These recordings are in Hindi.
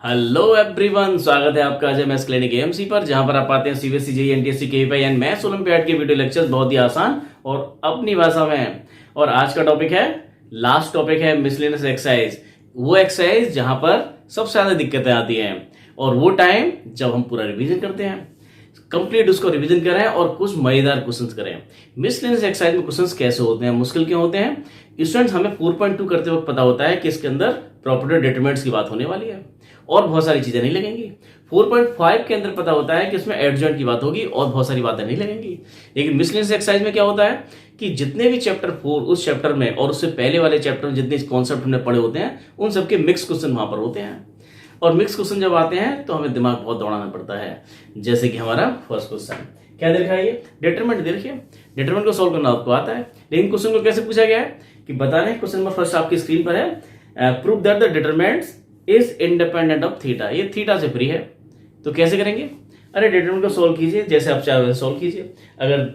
हेलो एवरीवन, स्वागत है आपका अजय मैथ्स क्लिनिक एएमसी पर, जहां पर आप पाते हैं CBSE JEE NTSC KVI and maths olympiad के वीडियो लेक्चर्स बहुत ही आसान और अपनी भाषा में। और आज का टॉपिक है, लास्ट टॉपिक है मिसलेनियस एक्सरसाइज। वो एक्सरसाइज जहां पर सबसे ज्यादा दिक्कतें आती हैं और वो टाइम जब हम पूरा रिवीजन करते हैं, कंप्लीट उसको रिवीजन करें और कुछ मजेदार क्वेश्चंस करें। मिसलेनियस एक्सरसाइज में क्वेश्चंस कैसे होते हैं, मुश्किल क्यों होते हैं? स्टूडेंट्स, हमें 4.2 करते वक्त पता होता है कि इसके अंदर प्रॉपर्टी डिटरमिनेंट्स की बात होने वाली है और बहुत सारी चीजें नहीं लगेंगी। 4.5 के अंदर पता होता है कि इसमें एडजॉइंट की बात होगी और बहुत सारी बातें नहीं लगेंगी। लेकिन मिसलेनियस एक्सरसाइज में क्या होता है कि जितने भी चैप्टर 4 उस चैप्टर में और उससे पहले वाले चैप्टर में जितने कॉन्सेप्ट हमने पढ़े होते हैं, उन सबके मिक्स क्वेश्चन वहां पर होते हैं। और मिक्स क्वेश्चन जब आते हैं तो हमें दिमाग बहुत दौड़ाना पड़ता है। जैसे कि हमारा फर्स्ट क्वेश्चन क्या दे रखा है, ये डिटरमिनेंट दे रखिए। डिटरमिनेंट को सॉल्व करना आपको आता है, लेकिन क्वेश्चन को कैसे पूछा गया है कि बता रहे हैं। क्वेश्चन नंबर फर्स्ट आपकी स्क्रीन पर है, prove that the determinant is independent of theta. ये थीटा से फ्री है, तो कैसे करेंगे? अरे डिटरमिनेंट को सोल्व कीजिए, जैसे आप चाहे वैसे सोल्व कीजिए। अगर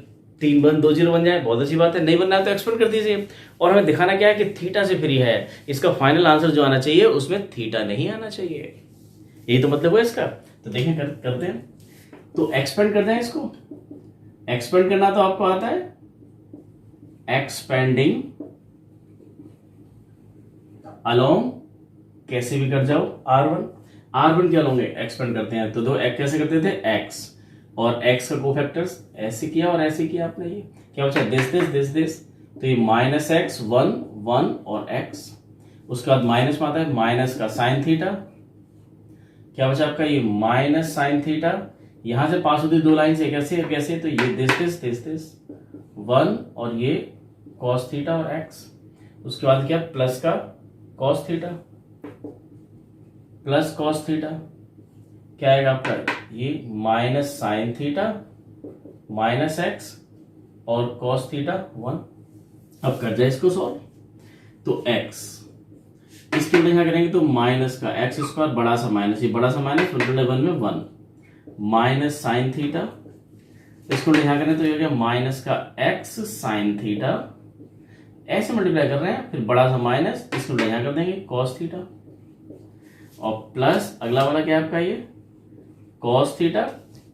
3 1 2 0 बन जाए बहुत अच्छी बात है, नहीं बनना है तो एक्सपेंड कर दीजिए। और हमें दिखाना क्या है कि थीटा से फ्री है, इसका फाइनल आंसर जो आना चाहिए उसमें थीटा नहीं आना चाहिए। यही तो मतलब है इसका। तो देखें करते हैं, तो एक्सपेंड करते हैं इसको। एक्सपेंड करना तो आपको आता है, एक्सपेंडिंग अलोंग, कैसे भी कर जाओ R1 क्या लोगे, एक्सपेंड करते हैं तो दो कैसे करते थे, x और x का कोफैक्टर्स ऐसे किया और ऐसे किया आपने। ये क्या बचा, दिस, तो ये -x 1 1 और x। उसके बाद माइनस में आता है माइनस का साइन थीटा। क्या बचा आपका, ये माइनस साइन थीटा। यहां से पास होती दो लाइन से कैसे, तो ये दिस 1 और ये cos थीटा और x। उसके बाद क्या, प्लस का cos theta plus cos theta. क्या आएगा आपका, ये minus sine theta minus x और cos थीटा 1। अब कर जाए इसको सॉल्व, तो x इसके लिए क्या करेंगे, तो माइनस का एक्स स्क्वायर बड़ा सा माइनस, ये बड़ा सा माइनस 1 में 1 माइनस साइन थीटा। इसको लिखा करें तो ये हो गया माइनस का एक्स साइन थीटा, ऐसे मल्टीप्लाई कर रहे हैं, फिर बड़ा सा माइनस, इसको लिखा कर देंगे cos थीटा और प्लस अगला वाला क्या आपका, ये cos थीटा।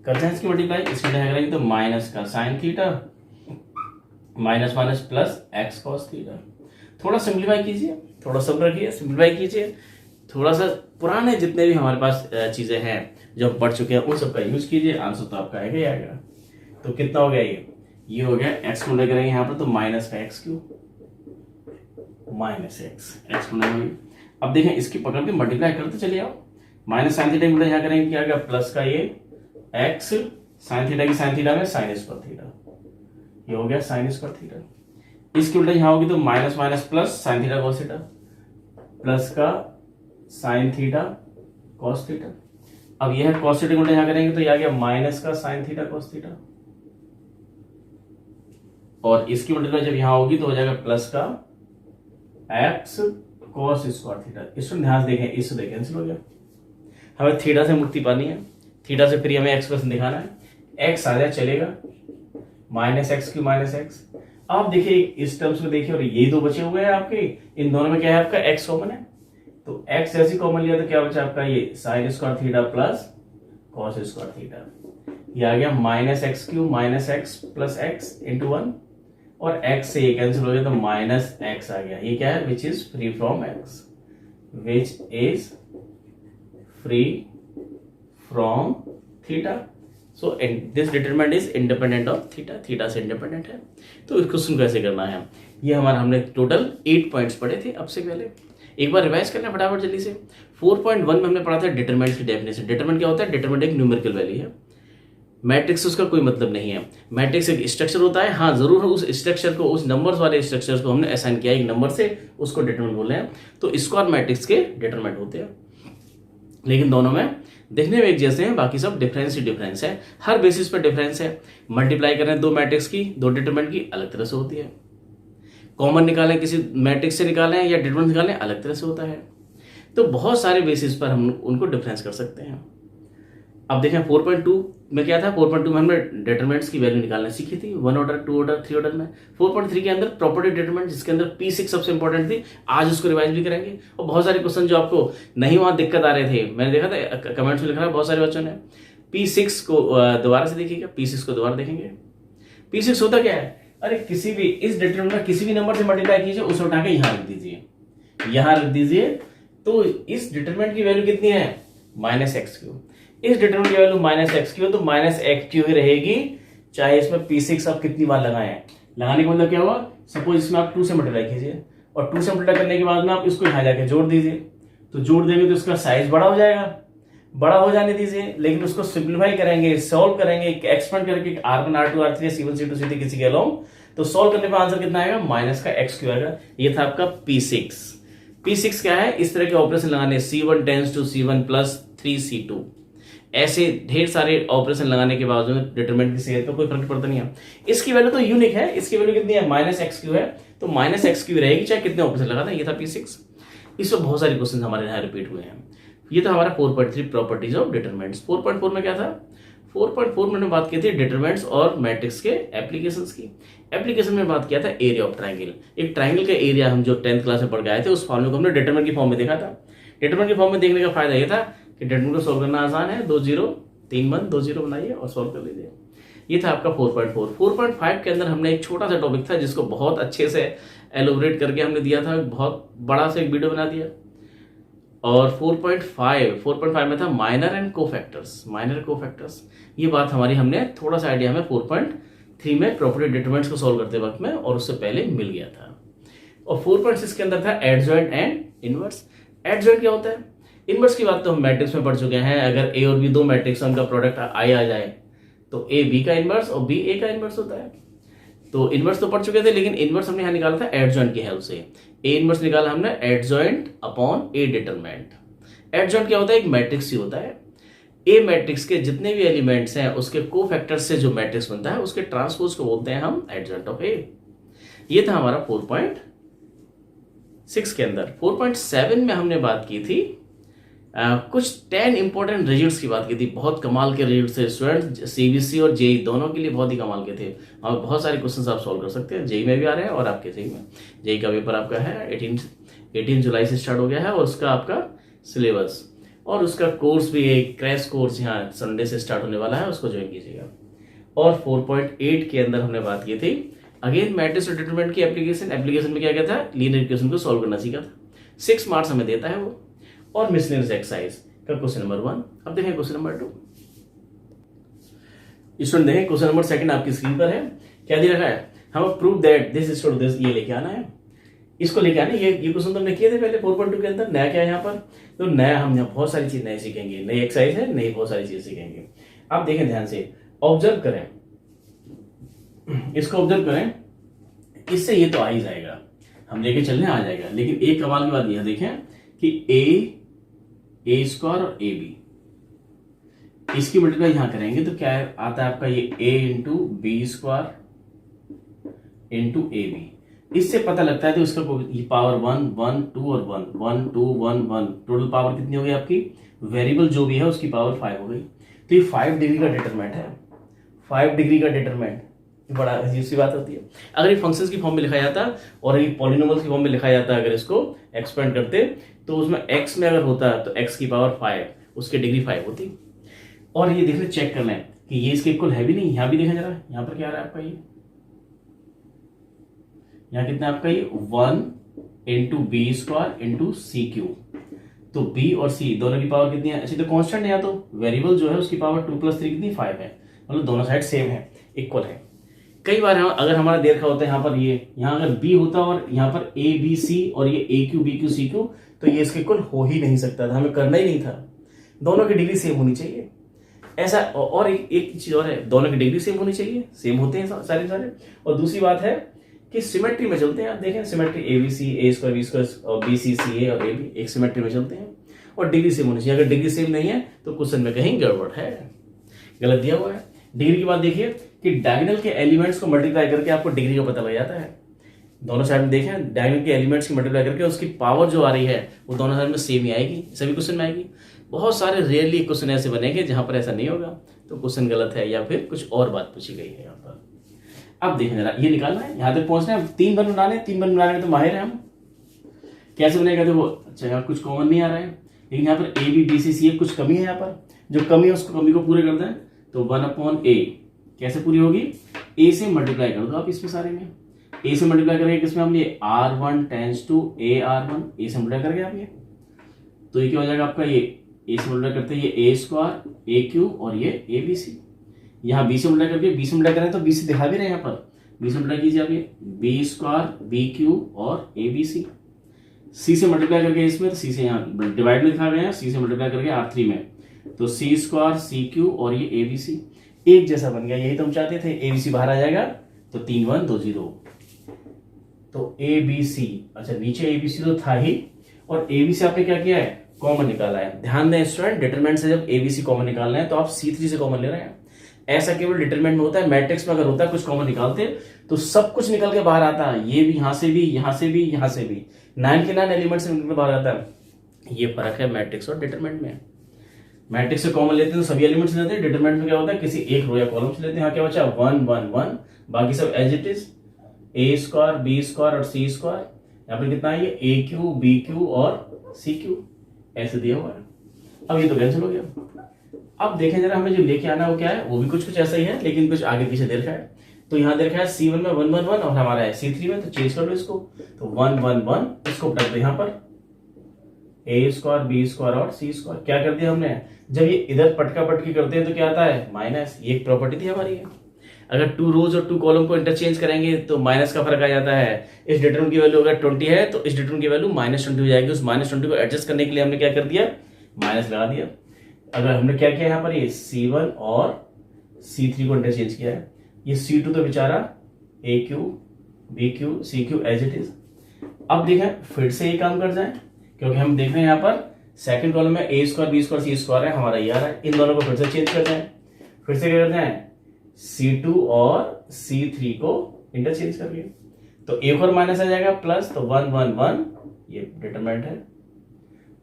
करते हैं इसकी मल्टीप्लाई, इसको लिखा करेंगे तो माइनस का sine theta minus minus plus x cos theta. थोड़ा सिंप्लीफाई कीजिए, थोड़ा सब्र रखिए, सिंप्लीफाई कीजिए, थोड़ा सा पुराने जितने भी हमारे पास चीजें हैं जो हम पढ़ चुके हैं उन सबका यूज कीजिए, आंसर तो आपका आएगा ही आएगा। तो कितना हो गया, ये हो गया एक्स को लेकर यहाँ पर, तो माइनस का एक्स क्यूब माइनस एक्स को लेंगे। अब देखें इसकी पकड़ के मल्टीप्लाई करते चलिए आप, माइनस साइन थीटा में यहाँ करेंगे क्या, प्लस का ये एक्स साइन थीटा की साइन थीटा में साइन स्क्वायर थीटा, ये हो गया साइन स्क्वायर थीटा। इसकी उल्टा यहां होगी तो minus minus plus sine theta cos theta plus का साइन थीटा कॉस थीटा। अब यह कॉस थीटा को उल्टा यहां करेंगे तो यह आ गया माइनस का साइन थीटा कॉस थीटा, और इसकी मल्टीप्लाई जब यहां होगी तो हो जाएगा प्लस का एक्स कॉस स्क्वायर थीटा। इसको ध्यान से देखें, इससे देखें कैंसिल हो गया। हमें थीटा से मुक्ति पानी है, थीटा से फ्री हमें एक्सप्रेशन दिखाना है। एक्स आ जाए चलेगा, minus x Q minus x. आप देखिए इस टर्म्स में देखिए, और ये दो बचे हुए हैं आपके, इन दोनों में क्या है आपका, x कॉमन है, तो x जैसी कॉमन लिया तो क्या बचा आपका, ये sine square theta plus cos square theta. ये आ गया minus x cube minus x plus x into 1, और x से ये कैंसिल हो गया तो माइनस एक्स आ गया। ये क्या है, which is free from x, which is free from theta. So this determinant is independent of theta, theta से इंडिपेंडेंट है। तो इस क्वेश्चन को कैसे करना है, ये हमारा हमने टोटल 8 पॉइंट्स पढ़े थे अब से पहले। एक बार रिवाइज करना फटाफट जल्दी से। 4.1 में हमने पढ़ा था डिटरमिनेंट की डेफिनेशन। डिटरमिनेंट क्या होता है, डिटरमिनेंट एक न्यूमेरिकल वैल्यू है, मैट्रिक्स उसका कोई मतलब नहीं है। मैट्रिक्स एक स्ट्रक्चर होता है, हाँ जरूर उस स्ट्रक्चर को, उस नंबर्स वाले स्ट्रक्चर को हमने असाइन किया एक नंबर से, उसको डिटरमिनेंट बोल रहे हैं। तो स्क्वायर मैट्रिक्स के डिटरमिनेंट होते हैं, लेकिन दोनों में देखने में एक जैसे हैं, बाकी सब डिफरेंस ही डिफरेंस है, हर बेसिस पर डिफरेंस है। मल्टीप्लाई करें दो मैट्रिक्स की, दो डिटरमिनेंट की, अलग तरह से होती है। कॉमन निकालें किसी मैट्रिक्स से निकालें या डिटरमिनेंट निकालें, अलग तरह से होता है। तो बहुत सारे बेसिस पर हम उनको डिफरेंस कर सकते हैं। अब देखें 4.2 में क्या था, 4.2 में हमने डिटरमिनेंट्स की वैल्यू निकालना सीखी थी, 1 ऑर्डर, 2 ऑर्डर, 3 ऑर्डर में। 4.3 के अंदर प्रॉपर्टी डिटरमिनेंट, जिसके अंदर P6 सबसे इंपॉर्टेंट थी, आज उसको रिवाइज भी करेंगे। और बहुत सारे क्वेश्चन जो आपको नहीं वहां दिक्कत आ रहे थे, मैंने देखा था कमेंट्स में लिखा है बहुत सारे बच्चों ने, P6 को दोबारा से देखिएगा, P6 को दोबारा देखेंगे। P6 होता क्या है, अरे किसी भी इस डिटरमिनेंट किसी भी नंबर से मल्टीप्लाई कीजिए, उसे उठा के यहां रख दीजिए, यहां रख दीजिए। तो इस डिटरमिनेंट की वैल्यू कितनी है, -x3। इस डिटरमिनेंट की वैल्यू -x3 तो -x3 ही रहेगी, चाहे इसमें P6 आप कितनी बार लगाए। लगाने का मतलब क्या हुआ, सपोज इसमें आप 2 से मल्टीप्लाई कीजिए और 2 से मल्टीप्लाई करने के बाद में आप इसको यहां जाके जोड़ दीजिए, तो जोड़ देंगे तो इसका साइज बड़ा हो जाएगा, बड़ा हो जाने दीजिए। लेकिन उसको सिंप्लीफाई करेंगे, सॉल्व करेंगे, एक्सपेंड करके R1 R2 R3 C1 C2 C3 किसी के अलोंग, तो सॉल्व करने पर आंसर कितना आएगा, -x3 आएगा। ये था आपका P6। P6 क्या है, इस तरह के ऑपरेशन लगाने, C1 tends to C1 + 3C2, ऐसे ढेर सारे ऑपरेशन लगाने के बावजूद डिटरमिनेंट की सेहत पर कोई फर्क पड़ता नहीं है। इसकी वैल्यू तो यूनिक है, इसकी वैल्यू कितनी है, -x3 है, तो -x3 रहेगी चाहे कितने ऑपरेशन लगाते हैं। ये था P6। इसमें बहुत सारे क्वेश्चन हमारे यहाँ रिपीट हुए हैं। ये था हमारा 4.3 प्रॉपर्टीज ऑफ डिटरमिनेंट्स। 4.4 में क्या था, 4.4 में हमने बात की थी डिटरमिनेंट्स और मैट्रिक्स के एप्लीकेशंस की। एप्लीकेशन में बात किया था एरिया ऑफ ट्राइंगल। एक ट्राइंगल का एरिया हम जो 10th क्लास में पढ़ के आए थे, उस फॉर्मूले को हमने डिटरमिनेंट की फॉर्म में देखा था। डिटरमिनेंट की फॉर्म में देखने का फायदा ये था कि डिटरमिनेंट को सोल्व करना आसान है, 2 0 3 1 2 0 बनाइए और सोल्व कर लीजिए। ये था आपका 4.4। 4.5 के अंदर हमने एक छोटा सा टॉपिक था जिसको बहुत अच्छे से एलोबरेट करके हमने दिया था, बहुत बड़ा सा एक वीडियो बना दिया। और 4.5 में था minor and cofactors, minor cofactors. ये बात हमारी हमने थोड़ा सा आइडिया हमें 4.3 में प्रॉपर्टी डिटरमिनेंट्स को सॉल्व करते वक्त में और उससे पहले मिल गया था। और 4.6 के अंदर था एडजॉइंट एंड इनवर्स। एडजॉइंट क्या होता है, इनवर्स की बात तो हम मैट्रिक्स में पढ़ चुके हैं। अगर ए और बी दो मैट्रिक्स उनका प्रोडक्ट आई आ जाए तो ए बी का इनवर्स और बी ए का इनवर्स होता है। तो इनवर्स तो पढ़ चुके थे, लेकिन इनवर्स हमने यहाँ निकाला था एडजॉइंट की हेल्प से। ए इनवर्स निकाला हमने एडजॉइंट अपॉन ए डिटरमिनेंट। एडजॉइंट क्या होता है, एक मैट्रिक्स ही होता है। ए मैट्रिक्स के जितने भी एलिमेंट्स हैं उसके कोफैक्टर्स से जो मैट्रिक्स बनता है उसके ट्रांसपोज को बोलते हैं हम एडजॉइंट ऑफ ए। ये था हमारा 4.6 के अंदर। 4.7 में हमने बात की थी कुछ 10 इंपॉर्टेंट रिजल्ट्स की बात की थी। बहुत कमाल के रिजल्ट्स थे स्टूडेंट, सीबीएसई और जेई दोनों के लिए बहुत ही कमाल के थे। और बहुत सारे क्वेश्चंस आप सॉल्व कर सकते हैं, जेई में भी आ रहे हैं और आपके जेई में। जेई का पेपर आपका है 18 जुलाई से स्टार्ट हो गया है और उसका आपका सिलेबस और उसका कोर्स भी एक क्रैश कोर्स यहाँ संडे से स्टार्ट होने वाला है, उसको ज्वाइन कीजिएगा। और 4.8 के अंदर हमने बात की थी अगेन मैट्रिक्स और डिटरमिनेंट की एप्लीकेशन। एप्लीकेशन में क्या क्या था, लीनियर इक्वेशन को सॉल्व करना सीखा था। 6 मार्क्स हमें देता है वो। और मिसलेनियस एक्सरसाइज का क्वेश्चन नंबर 1। अब देखें क्वेश्चन नंबर 2। स्टूडेंट देखें क्वेश्चन नंबर 2 आपकी स्क्रीन पर है। क्या दिया रखा है, हम prove that this is this, ये लेके आना है, इसको लेके आना है। ये क्वेश्चन तो हमने किए थे पहले 4.2 के अंदर। नया क्या है यहाँ पर, तो नया हम यहाँ बहुत सारी चीज नए सीखेंगे, नई एक्सरसाइज है, नई बहुत सारी चीज सीखेंगे। आप देखें ध्यान से, ऑब्जर्व करें, इसको ऑब्जर्व करें, इससे ये तो आ ही जाएगा, हम लेके चलने आ जाएगा। लेकिन एक कमाल की बात यह देखें कि ए स्क्वायर और ए बी, इसकी मल्टीप्लाई यहां करेंगे तो क्या आता है आपका, ये a into b square into a b. इससे पता लगता है तो उसका ये पावर 1 1 2 और 1 1 2 1 1, टोटल पावर कितनी हो गई आपकी, वेरिएबल जो भी है उसकी पावर 5 हो गई। तो ये 5 डिग्री का डिटरमिनेंट है, 5 डिग्री का डिटरमिनेंट। बड़ा अजीब सी बात होती है। अगर ये फंक्शंस की फॉर्म में लिखा जाता और ये पॉलिनोमियल्स की फॉर्म में लिखा जाता, अगर इसको एक्सपेंड करते तो उसमें x में अगर होता तो x की पावर 5, उसकी डिग्री 5 होती। और ये देखने चेक कर लें कि ये इसके इक्वल है भी नहीं। यहां भी देखें जरा, यहां पर क्या आ रहा है आपका, ये यहां कितना आपका, ये 1 इंटू बी स्क्वायर इंटू सी क्यूब। तो b और c दोनों की पावर कितनी है, ऐसे तो कांस्टेंट है, या तो वेरिएबल जो है उसकी पावर 2 + 3 कितनी 5 है, मतलब दोनों साइड सेम है, इक्वल है। कई बार अगर हमारा दे रखा होता है यहाँ पर, ये यहाँ अगर b होता और यहाँ पर a b c और ये a q b q c q, तो ये इसके इक्वल हो ही नहीं सकता था, हमें करना ही नहीं था। दोनों की डिग्री सेम होनी चाहिए ऐसा। और एक चीज और है, दोनों की डिग्री सेम होनी चाहिए, सेम होते हैं सारे। और दूसरी बात है कि सिमेट्री में चलते हैं। आप देखें symmetry a b c, a square B square और बी सी सी ए और ए बी, एक सिमेट्री में चलते हैं और डिग्री सेम होनी चाहिए। अगर डिग्री सेम नहीं है तो क्वेश्चन में कहीं गड़बड़ है, गलत दिया हुआ है। डिग्री की बात देखिए कि डायगोनल के एलिमेंट्स को मल्टीप्लाई करके आपको डिग्री का पता लग जाता है। दोनों साइड में देखें, डायगोनल के एलिमेंट्स की मल्टीप्लाई करके उसकी पावर जो आ रही है वो दोनों साइड में सेम ही आएगी, सभी क्वेश्चन में आएगी। बहुत सारे रेयरली क्वेश्चन ऐसे बनेंगे जहां पर ऐसा नहीं होगा, तो क्वेश्चन गलत है या फिर कुछ और बात पूछी गई है यहाँ पर। अब देखें जरा, ये निकालना है, यहाँ तक पहुंचना है। 3 बन बनाने, 3 बन बनाने में तो माहिर है हम। कैसे बनेगा देखो, अच्छा यहाँ कुछ कॉमन नहीं आ रहा है, लेकिन यहाँ पर ए बी बी सी सी कुछ कमी है, यहाँ पर जो कमी है उसको कमी को पूरे कर दें, तो 1/a कैसे पूरी होगी, a से मल्टीप्लाई कर दो आप इसमें सारे में। a से मल्टीप्लाई करेंगे किसमें हम, ये r1 tends to a r1, a से मल्टीप्लाई करके आप ये, तो ये क्या हो जाएगा आपका, ये a से मल्टीप्लाई करते हैं ये a स्क्वायर a क्यूब और ये a b c। यहाँ b से मल्टीप्लाई करके b से मल्टीप्लाई करें तो b से दिखा भी रहे हैं यहाँ पर, b से मल्टीप्लाई कीजिए आप ये b स्क्वायर b क्यूब और a b c। c से मल्टीप्लाई करके इसमें, तो c से यहाँ डिवाइड में दिखा गए हैं, c से मल्टीप्लाई करके r3 में, तो c स्क्वायर c क्यूब और ये a b c एक जैसा बन गया। यही तो हम चाहते थे, a b c बाहर आ जाएगा तो 3 1 2 0, तो a b c, अच्छा नीचे a b c तो था ही, और a b c आपने क्या किया है, कॉमन निकाला है। ध्यान दें स्टूडेंट, डिटरमिनेंट से जब a b c कॉमन निकालना है तो आप c3 से कॉमन ले रहे हैं। ऐसा केवल डिटरमिनेंट में होता है, मैट्रिक्स में अगर होता है कुछ कॉमन निकालते तो सब कुछ निकल के बाहर आता है, ये भी यहां से भी, यहां से भी, यहां से भी, 9 के 9 एलिमेंट से निकल के बाहर आता है। ये फर्क है मैट्रिक्स और डिटरमिनेंट में। मैट्रिक्स से कॉमन लेते हैं तो सभी एलिमेंट्स लेते हैं, डिटरमिनेंट में क्या होता है किसी एक रो या कॉलम से लेते हैं। यहाँ क्या बचा 1 1 1, बाकी सब as it is, a square b square और c स्क्वायर। यहाँ पर कितना है, ये a क्यू b क्यू और c क्यू ऐसे दिया हुआ है। अब ये तो कैंसिल हो गया। अब देखें जरा, हमें जो लेके आना है वो क्या है, वो भी कुछ ऐसा ही है, लेकिन कुछ आगे पीछे दे रखा है। तो यहाँ दे रखा है C1 में 1 1 1 और हमारा है C3 में, तो चेंज कर लो इसको, तो 1 1 1 इसको पलट दो यहाँ पर, a स्क्वायर b स्क्वायर और c स्क्वायर। क्या कर दिया हमने, जब ये इधर पटका पटकी करते हैं तो क्या आता है माइनस, ये एक प्रॉपर्टी थी हमारी है। अगर 2 रोज और 2 कॉलम को इंटरचेंज करेंगे तो माइनस का फर्क आ जाता है। इस डिटरमिनेंट की वैल्यू अगर 20 है तो इस डिटरमिनेंट की वैल्यू -20 हो जाएगी। उस -20 को एडजस्ट करने के लिए हमने क्या कर दिया, माइनस लगा दिया। अगर हमने क्या किया यहाँ पर, ये C1 और C3 को इंटरचेंज किया है, ये C2 तो बेचारा a cube b cube c cube as it is. अब देखें फिर से ये काम कर जाए, क्योंकि हम देख रहे हैं यहाँ पर सेकंड कॉलम में a square b square c square है, हमारा ये आ रहा है। इन दोनों को फिर से चेंज करते हैं, फिर से क्या करते हैं C2 और C3 को इंटरचेंज करके, तो एक और माइनस आ जाएगा प्लस, तो 1 1 1 ये डिटरमिनेंट है,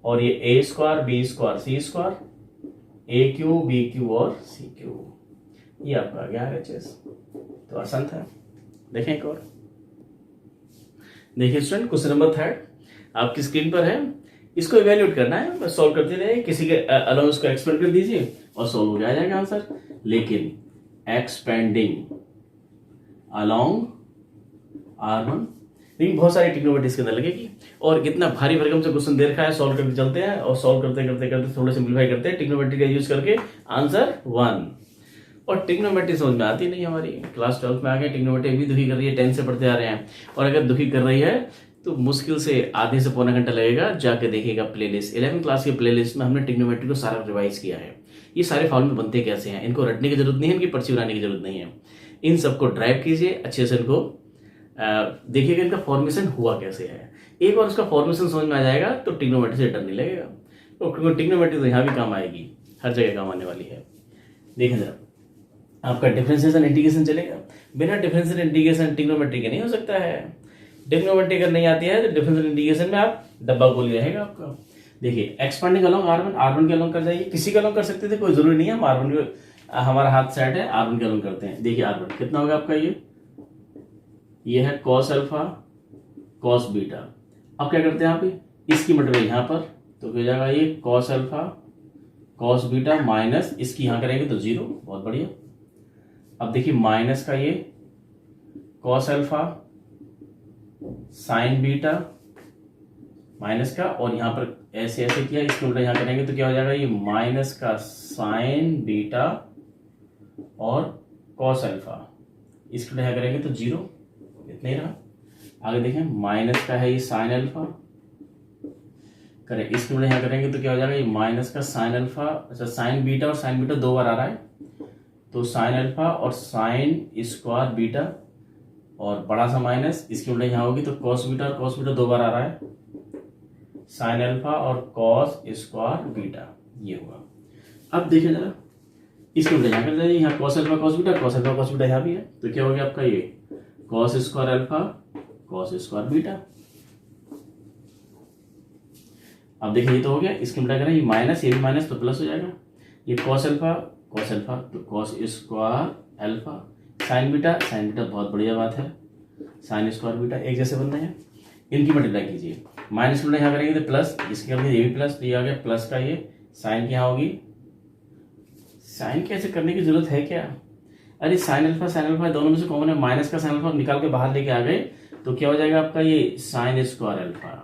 और ये a square b square c square a cube b cube और c क्यूब, ये आपका आ गया RHS। तो आसान था। देखें एक और, देखिए स्टूडेंट क्वेश्चन नंबर 3 आपकी स्क्रीन पर है, इसको इवेल्यूएट करना है, बस सॉल्व करते रहे, किसी के अलाउंस उसको एक्सपेंड कर दीजिए और सॉल्व हो जाएगा आंसर। लेकिन एक्सपेंडिंग अलोंग R1, लेकिन बहुत सारी ट्रिग्नोमेट्री के अंदर लगेगी, और इतना भारी भरकम से क्वेश्चन दे रखा है, सॉल्व करते चलते हैं, और सॉल्व करते करते करते थोड़ा सिंप्लीफाई करते हैं ट्रिग्नोमेट्री का यूज करके, आंसर 1। और ट्रिग्नोमेट्री समझ में आती नहीं हमारी, क्लास 12 में आ गए, ट्रिग्नोमेट्री भी दुखी कर रही है, 10 से पढ़ते आ रहे हैं, और अगर दुखी कर रही है तो मुश्किल से आधे से पौना घंटा लगेगा, जाके देखिएगा प्लेलिस्ट 11वीं क्लास के प्लेलिस्ट में हमने ट्रिग्नोमेट्री को सारा रिवाइज किया है। ये सारे फॉर्मूले बनते कैसे हैं, इनको रटने की जरूरत नहीं है, इनकी पर्ची बनाने की जरूरत नहीं है, इन सबको ड्राइव कीजिए अच्छे से, इनको देखिएगा इनका फॉर्मेशन हुआ कैसे है। एक बार उसका फॉर्मेशन समझ में आ जाएगा तो ट्रिग्नोमेट्री से डर नहीं लगेगा। तो ट्रिग्नोमेट्री तो यहाँ भी काम आएगी, हर जगह काम आने वाली है। देखें जरा, आपका डिफरेंशिएशन इंटीग्रेशन चलेगा, बिना डिफरेंशियल इंटीग्रेशन ट्रिग्नोमेट्री के नहीं हो सकता है। ट्रिग्नोमेट्री अगर नहीं आती है तो डिफरेंशियल इंटीग्रेशन में आप डब्बा गोली रहेगा आपका। देखिए एक्सपेंडिंग अलोंग R1 के अलोंग कर जाइए, किसी के अलोंग कर सकते थे, कोई जरूरी नहीं है, हम R1 के, हमारा हाथ सेट है, R1 के अलोंग करते हैं। देखिए R1 कितना होगा आपका, ये है cos अल्फा cos बीटा। अब क्या करते हैं आप, इसकी मल्टीप्लाई यहाँ पर, तो क्या हो जाएगा ये cos alpha cos beta minus इसकी यहाँ करेंगे तो 0, बहुत बढ़िया। अब देखिए माइनस का ये cos alpha sign beta minus का, और यहाँ पर ऐसे ऐसे किया, इसको उल्टा यहाँ करेंगे तो क्या हो जाएगा, ये माइनस का साइन बीटा और cos अल्फा, इसको यहाँ करेंगे तो 0, इतना ही रहा। आगे देखें माइनस का है ये साइन अल्फा, करें इसको यहाँ करेंगे तो क्या हो जाएगा, ये माइनस का साइन अल्फा, अच्छा साइन बीटा और साइन बीटा 2 बार आ रहा है, तो साइन अल्फा और साइन स्क्वायर बीटा, और बड़ा सा माइनस इसकी उल्टा यहाँ होगी, तो कॉस बीटा और कॉस बीटा 2 बार आ रहा है, साइन अल्फा और कॉस स्क्वायर बीटा, ये हुआ। अब देखिए जरा, इसके उल्टा यहाँ कर जाइए, यहाँ कॉस अल्फा कॉस बीटा यहाँ भी है, तो क्या हो गया आपका ये cos square alpha cos square beta. अब देखिए ये तो हो गया, इसकी मल्टीप्लाई करें, ये माइनस, ये भी माइनस, तो प्लस हो जाएगा। ये कॉस अल्फा तो cos square alpha, sign beta बहुत बढ़िया बात है, साइन स्क्वायर बीटा एक जैसे बन रहे हैं। इनकी मल्टीप्लाई कीजिए, माइनस मल्टीप्लाई यहाँ करेंगे तो प्लस, इसके बाद ये भी प्लस, तो ये आ गया प्लस का, ये साइन की यहाँ होगी, साइन कैसे करने की जरूरत है क्या? अरे साइन अल्फा दोनों में से कॉमन है, माइनस का साइन अल्फा निकाल के बाहर लेके आ गए तो क्या हो जाएगा आपका ये साइन स्क्वायर अल्फा।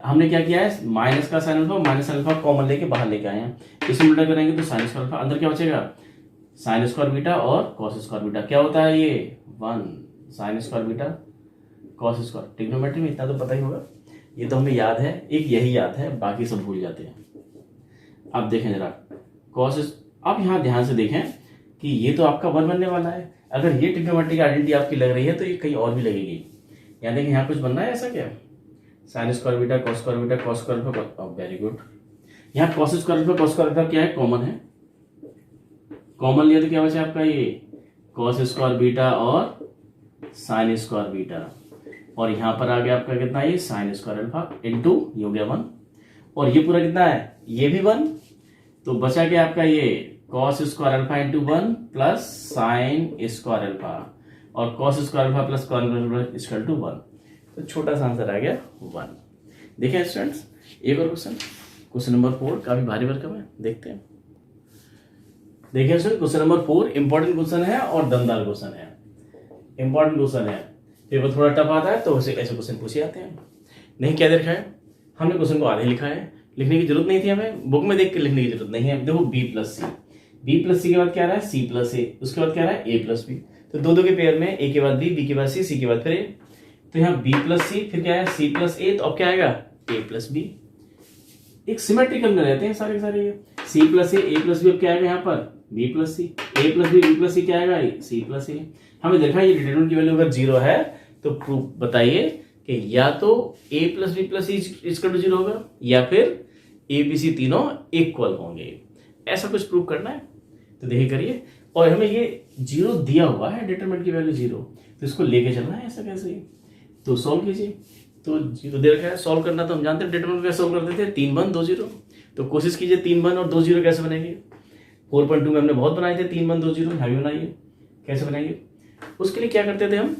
हमने क्या किया है, माइनस का sine alpha minus alpha common लेके बाहर लेके आए हैं, इसमें मल्टीप्लाई करेंगे तो साइन स्क्वायर अल्फा, अंदर क्या बचेगा साइन स्क्वायर बीटा और कॉस स्क्वायर बीटा, क्या होता है ये 1 sign square beta cos square. Trigonometry में इतना तो पता ही होगा, ये तो हमें याद है, एक यही याद है, बाकी सब भूल जाते हैं। अब देखें जरा कॉस, अब यहाँ ध्यान से देखें कि ये तो आपका 1 बनने वाला है, अगर ये ट्रिग्नोमेट्रिक आइडेंटिटी आपकी लग रही है तो ये कहीं और भी लगेगी। यानी देखिए यहाँ कुछ बनना है ऐसा क्या, sine square beta cos square beta cos square alpha, very good. यहाँ cos square alpha cos square alpha क्या है, कॉमन है, कॉमन लिया तो क्या बचा आपका ये कॉस स्क्वायर बीटा और साइन स्क्वायर बीटा, और यहाँ पर आ गया आपका कितना ये साइन स्क्वायर अल्फा इनटू ये हो गया 1, और ये पूरा कितना है ये भी 1, तो बचा गया आपका ये cos square alpha into 1 plus sine square alpha, और cos square alpha plus cos alpha equal to 1, तो छोटा सा आंसर आ गया 1। देखिए स्टूडेंट्स एक और क्वेश्चन नंबर 4, काफी भारी भरकम है, देखते हैं। देखिए student question number 4 important question है और दमदार क्वेश्चन है, इंपॉर्टेंट क्वेश्चन है, पेपर थोड़ा टफ आता है तो ऐसे क्वेश्चन पूछे जाते हैं। नहीं क्या देखा है हमने, क्वेश्चन को आधे लिखा है, लिखने की जरूरत नहीं थी हमें, बुक में देख के लिखने की जरूरत नहीं है। देखो बी प्लस सी के बाद क्या आ रहा है सी प्लस ए, उसके बाद क्या आ रहा है ए प्लस बी, तो दो के पेयर में ए के बाद बी के बाद सी के बाद फिर ए, तो यहाँ बी प्लस सी फिर क्या है सी प्लस ए, तो अब क्या आएगा ए प्लस बी, एक सिमेट्रिकल में रहते हैं सारे के सारे, सी प्लस ए प्लस बी, अब क्या आएगा यहाँ पर बी प्लस सी, ए प्लस बी सी क्या आएगा सी प्लस ए। हमें देखा ये डिटरमिनेंट की वैल्यू अगर 0 है तो प्रूफ बताइए कि या तो ए प्लस सी इक्वल टू 0 होगा या फिर ए बी सी तीनों इक्वल होंगे, ऐसा कुछ प्रूफ करना है तो देखिए करिए। और हमें ये 0 दिया हुआ है, डिटरमिनेंट की वैल्यू 0, तो इसको लेके चलना है, ऐसा कैसे, तो सॉल्व कीजिए। तो 0 दे रखा है, सॉल्व करना तो हम जानते हैं, डिटरमिनेंट कैसे सॉल्व करते थे 3 1 2 0, तो कोशिश कीजिए 3 1 और 2 0 कैसे बनेंगे। 4.2 में हमने बहुत बनाए थे 3 1 2 0, यहाँ भी बनाइए, कैसे बनाएंगे। उसके लिए क्या करते थे हम,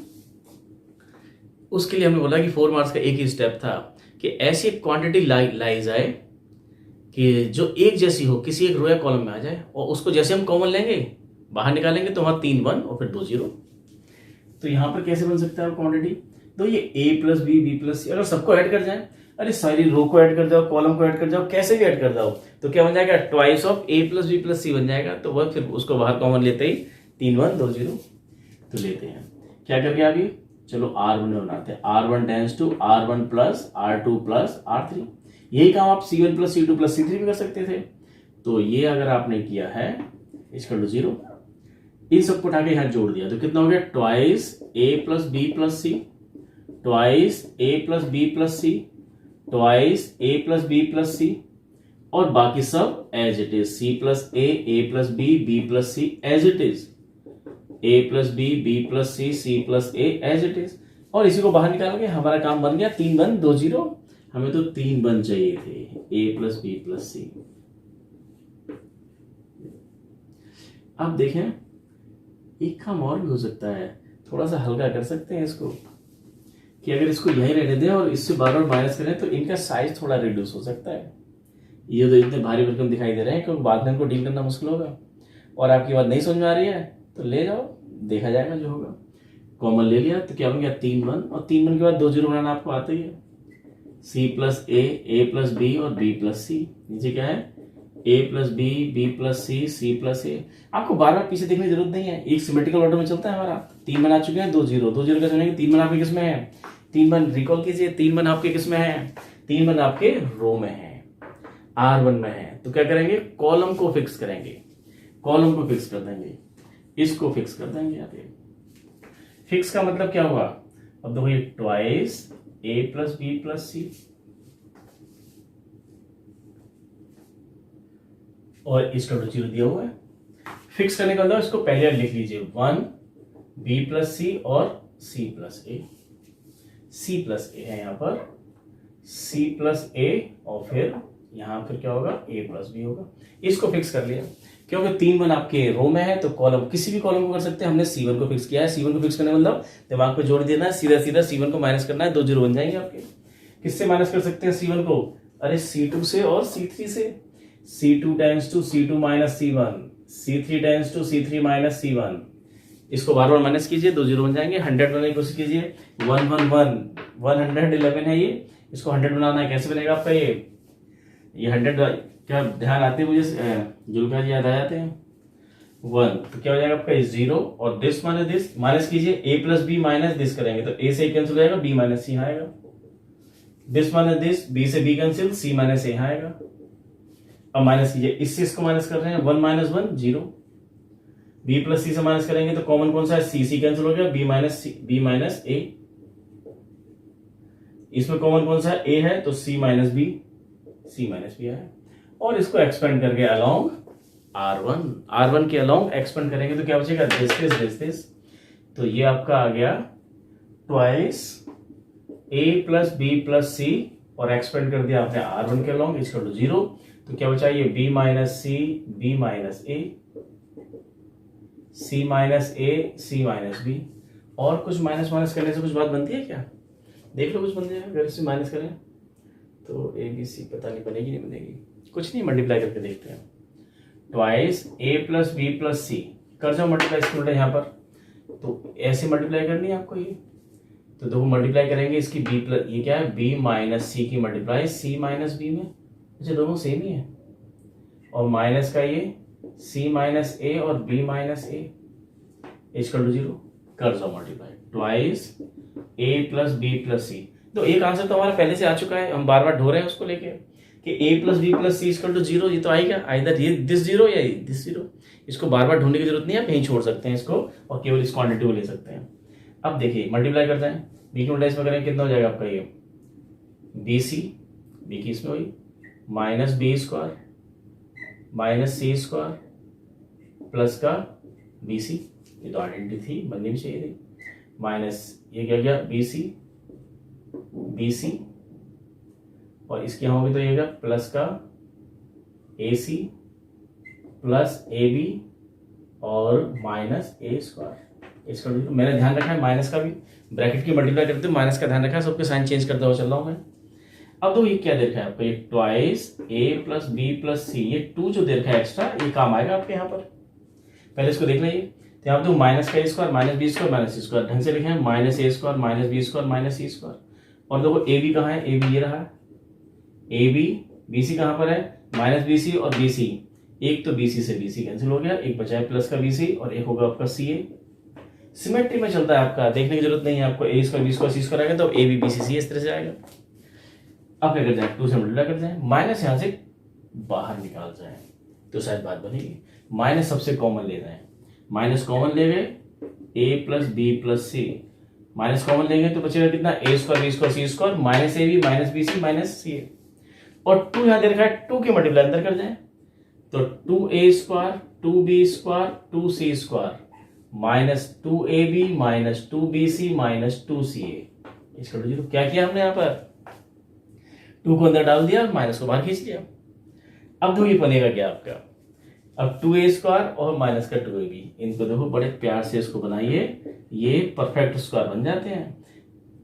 उसके लिए हमने बोला कि 4 मार्क्स का एक ही स्टेप था कि ऐसी क्वांटिटी लाई जाए कि जो एक जैसी हो, किसी एक रो या कॉलम में आ जाए, और उसको जैसे हम कॉमन लेंगे बाहर निकालेंगे तो वहां 3 1 और फिर 2 0। तो यहां पर कैसे बन सकता है क्वांटिटी, तो ये ए प्लस बी प्लस सी, अगर सबको ऐड कर जाए, अरे सारी रो को ऐड कर जाओ, कॉलम को ऐड कर जाओ, कैसे भी ऐड कर जाओ, तो क्या बन जाएगा ट्वाइस ऑफ ए प्लस सी बन जाएगा। तो वह फिर उसको बाहर कॉमन लेते ही 3 1 2 0 तो लेते हैं, क्या करके अभी चलो R1 में बनाते हैं, R1 tends to R1 plus R2 plus R3, यही काम आप C1 plus C2 plus C3 भी कर सकते थे। तो ये अगर आपने किया है इक्वल टू 0, इन सबको उठा के यहाँ जोड़ दिया तो कितना हो गया twice A plus B plus C, twice A plus B plus C, twice A plus B plus C, और बाकी सब as it is, C plus A plus B plus C as it is, A plus B plus C plus A as it is, और इसी को बाहर निकाल के हमारा काम बन गया 3 1 2 0। हमें तो 3 1 चाहिए थे, ए प्लस सी। अब देखें एक काम और भी हो सकता है, थोड़ा सा हल्का कर सकते हैं इसको, कि अगर इसको यही रहने दें और इससे बार माइनस करें तो इनका साइज थोड़ा रिड्यूस हो सकता है। ये तो इतने भारी भरकम दिखाई दे रहे हैं क्योंकि बाद में इनको डील करना मुश्किल होगा, और आपकी बात नहीं समझ में आ रही है तो ले जाओ, देखा जाएगा जो होगा। कॉमन ले लिया तो क्या बन गया 3 1, और 3 1 के बाद 2 0 बनाना आपको आता ही है, C plus A plus B और बी प्लस सी, नीचे क्या है A plus B plus C plus A. आपको बार बार पीछे देखने की जरूरत नहीं है, एक सिमेट्रिकल ऑर्डर में चलता है हमारा। 3 बना चुके हैं 2 0 कैसे बनेंगे, 3 1 आपके किस में है, 3 1 रिकॉल कीजिए, 3 1 आपके किस में है, 3 1 आपके रो में है, R1 में है। तो क्या करेंगे कॉलम को फिक्स करेंगे, कॉलम को फिक्स कर देंगे, इसको फिक्स कर देंगे यहाँ पे। फिक्स का मतलब क्या हुआ, अब देखो ये twice a plus B plus C, और इसका 0 दिया हुआ है। फिक्स करने का मतलब इसको पहले लिख लीजिए 1 बी प्लस सी और सी प्लस ए, सी प्लस ए है यहाँ पर, सी प्लस ए और फिर यहाँ फिर क्या होगा ए प्लस बी होगा। इसको फिक्स कर लिया क्योंकि 3 1 आपके रो में है तो कॉलम किसी भी कॉलम को कर सकते हैं। हमने C1 को फिक्स किया है। C1 को फिक्स करने मतलब दिमाग पे जोड़ देना है, सीधा सीधा C1 को माइनस करना है, 2 जीरो बन जाएंगे आपके। किससे माइनस कर सकते हैं C1 को? अरे C2 से और C3 से। C2 times to C2 minus C1, C3 times to C3 minus C1। इसको बार बार माइनस कीजिए, 2 जीरो बन जाएंगे। 100 बनाने की कोशिश कीजिए। 1 1 1 111 है ये। इसको 100 बनाना है, कैसे बनेगा आपका ये 100 क्या ध्यान आते हैं मुझे? जुल्फा जी याद आ जाते हैं। 1 तो क्या हो जाएगा आपका 0 और दिस माइनस दिस माइनस कीजिए। ए प्लस बी माइनस दिस करेंगे तो ए से कैंसिल हो जाएगा, बी माइनस सी आएगा। दिस माइनस दिस, बी से बी कैंसिल, सी माइनस ए आएगा। अब माइनस कीजिए, इससे इसको माइनस कर रहे हैं। 1 माइनस 1 0। बी प्लस सी से माइनस करेंगे तो कॉमन कौन सा है? सी कैंसिल हो गया, बी माइनस ए। इसमें कॉमन कौन सा है? ए है तो सी माइनस बी आया। और इसको एक्सपेंड करके अलोंग R1 के अलोंग एक्सपेंड करेंगे तो क्या बचेगा? दिस। तो ये आपका आ गया twice A plus B plus C और एक्सपेंड कर दिया आपने R1 के अलोंग इक्वल टू 0। तो क्या बचा? ये B माइनस सी, B माइनस ए, C माइनस ए, C माइनस बी। और कुछ माइनस माइनस करने से कुछ बात बनती है क्या? देख लो कुछ बन जाएगा। अगर इसे माइनस करें तो ए बी सी पता नहीं बनेगी नहीं बनेगी, कुछ नहीं, मल्टीप्लाई करके देखते हैं। Twice A plus B plus C कर जाओ मल्टीप्लाई इसके उल्टा यहाँ पर। तो ऐसे मल्टीप्लाई करनी है आपको ये। तो देखो मल्टीप्लाई करेंगे इसकी B प्लस, ये क्या है? B माइनस सी की मल्टीप्लाई C माइनस बी में। अच्छा दोनों सेम ही है। और माइनस का ये C माइनस ए और B minus A equal to 0। कर जाओ multiply. Twice A plus B plus C. तो एक आंसर तो हमारा पहले से आ चुका है, हम बार बार ढो रहे हैं उसको लेके कि A plus B plus C equal to 0। ये तो आएगा आइदर ये दिस 0 या दिस 0। इसको बार बार ढूंढने की जरूरत नहीं है, आप यहीं छोड़ सकते हैं इसको और केवल इस क्वांटिटी को ले सकते हैं। अब देखिए मल्टीप्लाई करते हैं। बी की मल्टीप्लाई इसमें करेंगे कितना हो जाएगा आपका? ये बी सी, बी की इसमें हुई minus B square minus C square plus का बी सी। ये तो आइडेंटिटी थी, बननी भी चाहिए थी। माइनस ये क्या गया? बी सी और इसके यहाँ होगी तो ये प्लस का a C plus a B और माइनस ए स्क्वायर। इसका मैंने ध्यान रखा है माइनस का भी, ब्रैकेट की मल्टीप्लाई करते हुए माइनस का ध्यान रखा है, सबके साइन चेंज करते हुए चल रहा हूँ मैं। अब तो ये क्या दे रखा है आपको? ये twice A plus B plus C, ये 2 जो दे रखा है एक्स्ट्रा, ये काम आएगा आपके यहाँ पर। पहले इसको देख लीजिए। तो यहाँ पे माइनस का A square minus B square minus C square, ढंग से लिखे हैं minus A square minus B square minus C square. और देखो ए बी कहाँ है? ए बी ये रहा, ए बी, बी सी कहाँ पर है? माइनस बी सी और बी सी। एक तो बी सी से बी सी कैंसिल हो गया, एक बचा है प्लस का बी सी और एक होगा आपका सी ए। सिमेट्री में चलता है आपका, देखने की जरूरत नहीं है आपको। ए स्क्वायर बी स्क्वायर सी स्क्वायर आएगा तो ए बी बी सी सी इस तरह से आएगा। अब क्या कर जाए? 2 से मल्टीप्लाई कर जाए, माइनस यहां से बाहर निकाल जाए तो शायद बात बनेगी। माइनस सबसे कॉमन ले जाए, माइनस कॉमन ले गए A plus B plus C, minus common लेंगे तो बचेगा कितना? A square B square C square minus A B minus B C minus C ए। और 2 यहां दे रखा है, 2 की मल्टीप्लाई अंदर कर जाए तो 2a square 2b square 2c square minus 2ab minus 2bc minus 2ca इसका 0। क्या किया हमने यहाँ पर? 2 को अंदर डाल दिया, माइनस को बाहर खींच लिया। अब देखो ये बनेगा क्या आपका? अब 2a स्क्वायर और माइनस का 2ab, इनको देखो बड़े प्यार से इसको बनाइए, ये परफेक्ट स्क्वायर बन जाते हैं।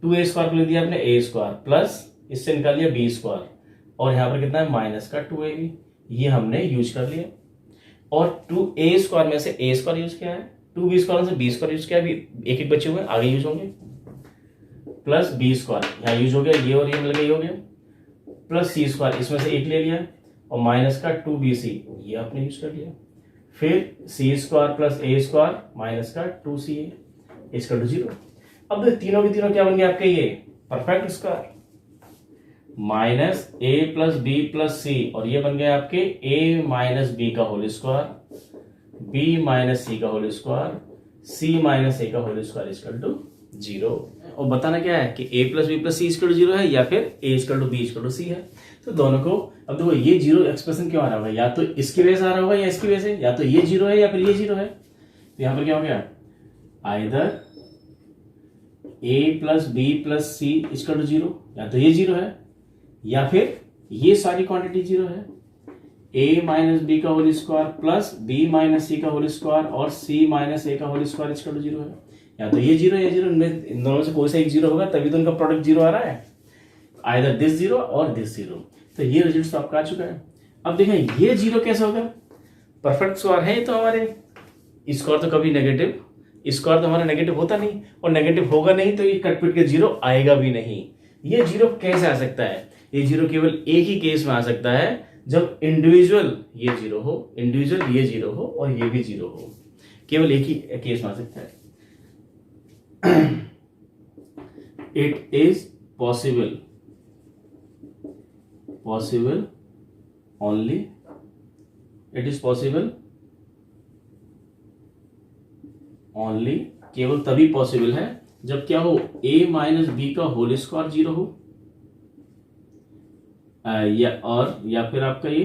2a स्क्वायर को ले दिया आपने a स्क्वायर प्लस इससे निकाल लिया b स्क्वायर और यहाँ पर कितना है? माइनस का 2ab, ये हमने यूज कर लिया। और 2a स्क्वायर में से a स्क्वायर यूज किया है, 2b स्क्वायर में से b स्क्वायर यूज किया है, एक एक बचे हुए आगे यूज होंगे। प्लस b स्क्वायर यहाँ यूज हो गया, ये और ये मिल गई हो गया, प्लस c स्क्वायर इसमें से एक ले लिया और माइनस का 2bc ये आपने यूज कर लिया। फिर c square plus a square minus का 2ca इसका 0। अब तीनों के तीनों क्या बन गए आपके? ये perfect square minus a plus B plus C और ये बन गए आपके a माइनस बी का होल स्क्वायर b माइनस सी का whole square c minus a का होल स्क्वायर इक्वल टू 0। और बताना क्या है कि a plus B plus C equal to 0 है या फिर a equal to B equal to C है। तो दोनों को अब देखो ये 0 एक्सप्रेशन क्यों आ रहा होगा? या तो इसकी वजह से आ रहा होगा या इसकी वजह से, या तो ये 0 है या फिर ये 0 है। तो यहाँ पर क्या हो गया? Either a plus B plus C equal to 0, या तो ये 0 है या फिर ये सारी क्वांटिटी जीरो है, a माइनस बी का whole square plus b minus सी का होल स्क्वायर और c माइनस a का whole square equal to zero है। या तो ये जीरो या जीरो, इन दोनों से कोई सा एक जीरो होगा तभी तो उनका प्रोडक्ट जीरो आ रहा है, आइदर दिस जीरो और दिस जीरो। तो ये रिजल्ट तो आपका आ चुका है। अब देखें ये जीरो कैसे होगा, परफेक्ट स्क्वायर है तो हमारे, स्क्वायर तो कभी नेगेटिव, स्क्वायर तो हमारा नेगेटिव होता नहीं और नेगेटिव होगा नहीं तो ये कटपिट के जीरो आएगा भी नहीं। ये जीरो कैसे आ सकता है, ये जीरो केवल एक ही केस में आ सकता है जब इंडिविजुअल ये जीरो हो, इंडिविजुअल ये जीरो हो और ये भी जीरो हो, केवल एक ही केस में आ सकता है। It is possible only, it is possible only, केवल तभी पॉसिबल है जब क्या हो, a माइनस बी का होल स्क्वायर जीरो हो, या फिर आपका ये